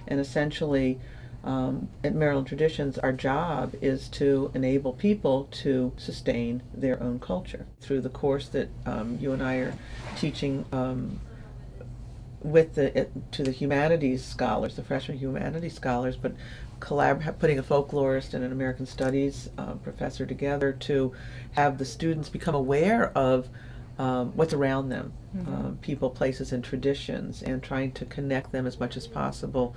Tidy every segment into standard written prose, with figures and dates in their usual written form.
And essentially, at Maryland Traditions, our job is to enable people to sustain their own culture. Through the course that you and I are teaching to the humanities scholars, the freshman humanities scholars, but putting a folklorist and an American Studies professor together to have the students become aware of what's around them, people, places, and traditions, and trying to connect them as much as possible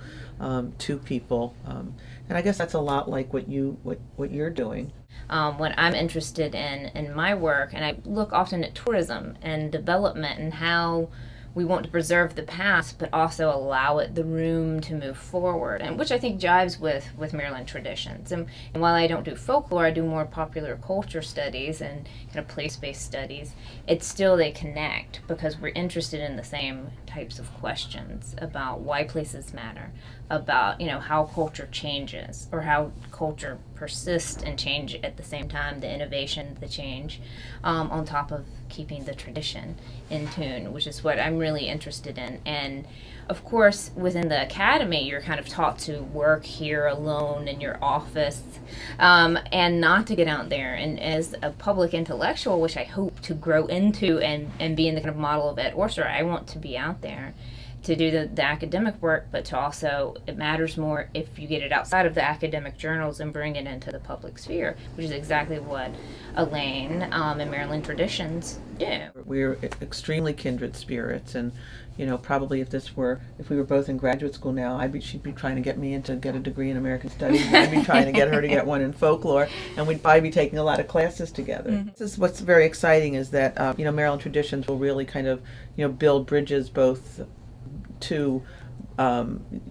to people. And I guess that's a lot like what you're doing. What I'm interested in my work, and I look often at tourism and development and how we want to preserve the past, but also allow it the room to move forward, and which I think jives with Maryland Traditions. And while I don't do folklore, I do more popular culture studies and kind of place-based studies. It's still they connect because we're interested in the same types of questions about why places matter, about how culture changes or how culture persists and change at the same time, the innovation, the change, on top of keeping the tradition in tune, which is what I'm really interested in. And of course, within the academy, you're kind of taught to work here alone in your office, and not to get out there. And as a public intellectual, which I hope to grow into and be in the kind of model of Ed Orser, I want to be out there to do the academic work, but to also, it matters more if you get it outside of the academic journals and bring it into the public sphere, which is exactly what Elaine and Maryland Traditions do. We're extremely kindred spirits, and probably if we were both in graduate school now, she'd be trying to get me to get a degree in American Studies, and I'd be trying to get her to get one in folklore, and we'd probably be taking a lot of classes together. This is what's very exciting, is that Maryland Traditions will really kind of build bridges both to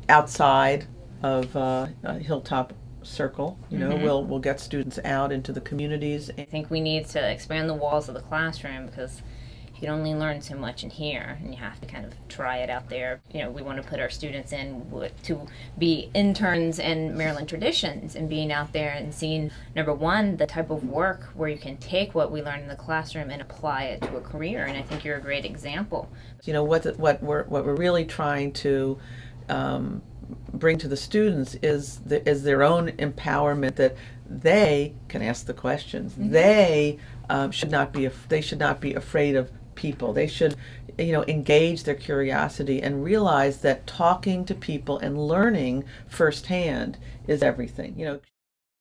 outside of Hilltop Circle. We'll get students out into the communities. I think we need to expand the walls of the classroom because you can only learn so much in here, and you have to kind of try it out there. We want to put our students in to be interns in Maryland Traditions and being out there and seeing, number one, the type of work where you can take what we learn in the classroom and apply it to a career. And I think you're a great example. What we're really trying to bring to the students is their own empowerment, that they can ask the questions. They should not be afraid of people. They should engage their curiosity and realize that talking to people and learning firsthand is everything.